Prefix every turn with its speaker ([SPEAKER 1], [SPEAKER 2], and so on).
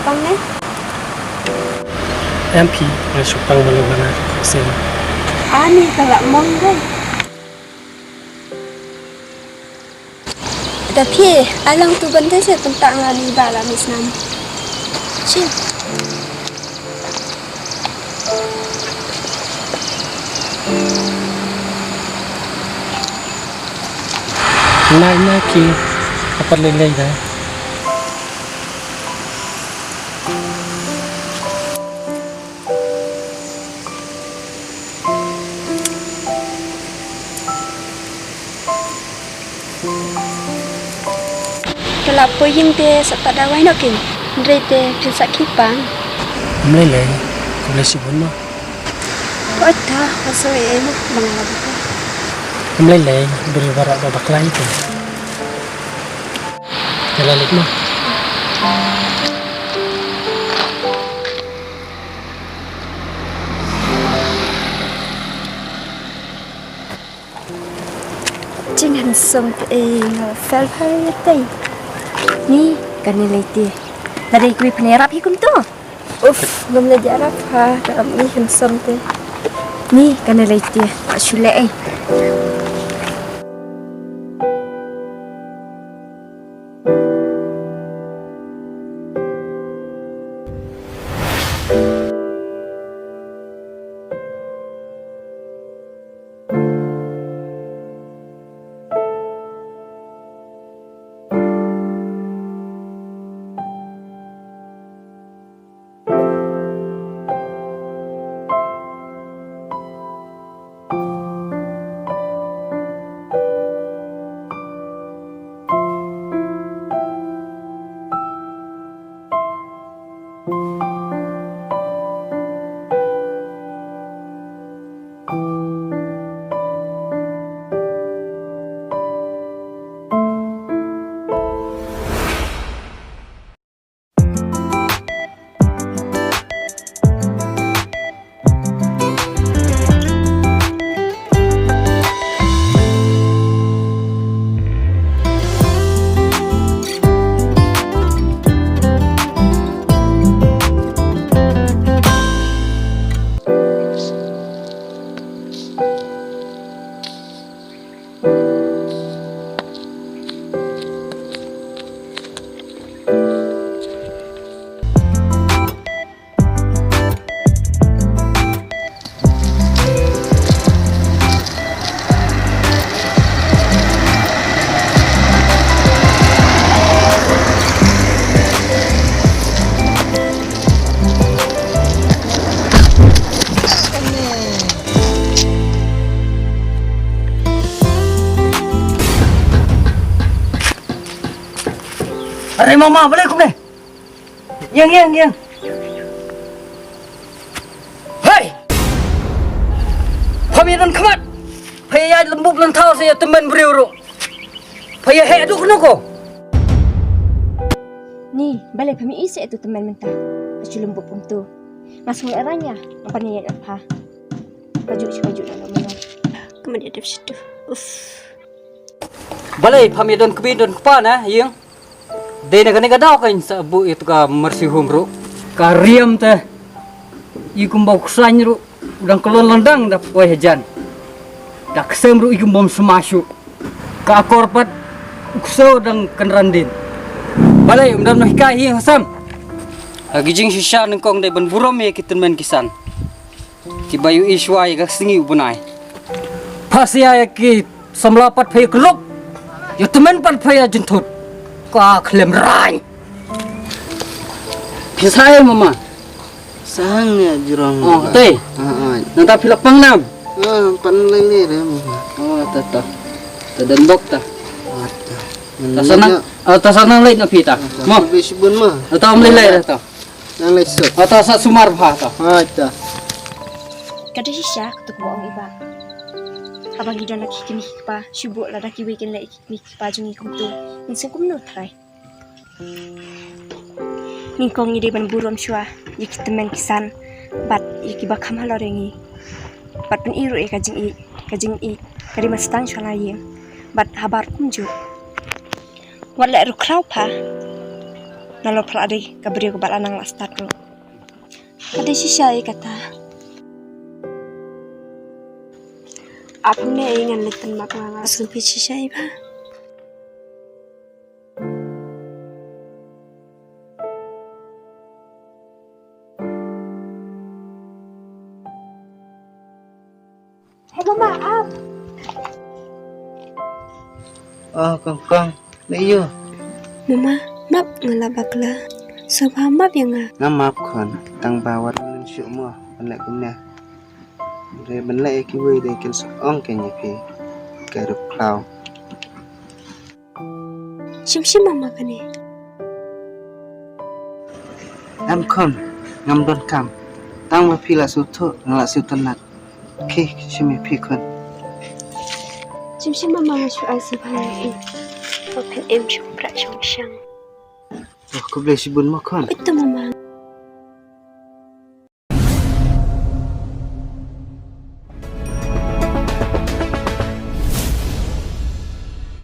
[SPEAKER 1] pang ne?
[SPEAKER 2] Em pi ngai supang malu mana sen.
[SPEAKER 1] Ani kalak mong deh. Tapi alang tu benda saya tentang lali bala misnam. Cik.
[SPEAKER 2] Nai ki apa lelai dah.
[SPEAKER 1] Kalau poin te sepak dawai nak kin, rete pisak kipang.
[SPEAKER 2] Lelai, kau boleh sibun mah.
[SPEAKER 1] Kau dah pasal emu mengalami.
[SPEAKER 2] Lelai berbarak babak lain tu. Jalan lagi mah.
[SPEAKER 1] Jangan sampai fel hari ni kan nilai dia. Dari kui penerap hikum tu. Uff, belum belajar apa dalam ni kan sampai. Ni kan nilai dia. Pak Syulek
[SPEAKER 3] Aray mama, balik ko na. Yang. Hei! Pamiran kamat. Paya lembuk lentau saya teman beriuru. Paya heduk nuko.
[SPEAKER 1] ni, balik kami isi itu teman mentah. Pacu lembut pun tu. Masuk eranya, apa ni apa? Baju nak mana? Kemudian ada situ. Uff.
[SPEAKER 3] Balik pamiran kebidon kepan yang. Dena kani gadau kan sabu itu ka mersihum ru. Ka riam teh. Ikum bau kusany ru. Udang kelon landang dah poe hejan. Dak sem ru ikum bom semasuk. Ka korpat ukso dang kenrandin. Balai umdam noh kai hasam. Gijing sisa nengkong dai ban burom ye kiten men kisan. Ki bayu iswai ka singi ubunai. Pasia ya ki samlapat phai kelok. Ya temen pat phai jentut. Kau klaim rai. Pisai mama.
[SPEAKER 4] Sangnya jurang.
[SPEAKER 3] Oh, teh. Nanti pilak pangnam.
[SPEAKER 4] Panlai ni deh.
[SPEAKER 3] Oh, tata. Tadan bok ta.
[SPEAKER 4] Tasana.
[SPEAKER 3] Tasana lain napi ta. Mo.
[SPEAKER 4] Besibun mah.
[SPEAKER 3] Atau melilai ta.
[SPEAKER 4] Yang lesot.
[SPEAKER 3] Atau sa sumar bah ta.
[SPEAKER 4] Ada.
[SPEAKER 1] Kada sisa tu buang iba. Abang hidup nak kini kipa, sibuk lah dah kiwekin lagi kini kipa jungi kumtu. Insang kumno try. Ningkong ide ban burom shua, yik temen kisan, bat yik iba kamal orengi. Bat pen iru kajing i, kadi mastang shua laye. Bat habar kumju. Wat lek rukrau pa. nalo pradi kabri ko bala nang lastat ro. Kade sisay kata. Aku ne ingan litan mak mama sumpi sisay ba. Hei maaf.
[SPEAKER 4] Oh, kong. Layo.
[SPEAKER 1] Mama, maaf ngalabakla. Sebab maaf yang
[SPEAKER 4] Ngamap kon. Tang bawat nun syuk mo. Balak kumna. Re balak ki wei de ken ong ken pi. Garup klau.
[SPEAKER 1] Sim mama kani.
[SPEAKER 4] Am kon. Ngam don kam. Tang ma pila su tho ngala su tanat. Ki shimi pi kon.
[SPEAKER 1] Sim mama masuk asal balik. Open em chung pra chung shang.
[SPEAKER 4] Oh, ku boleh sibun mo kon.
[SPEAKER 1] Itu mama.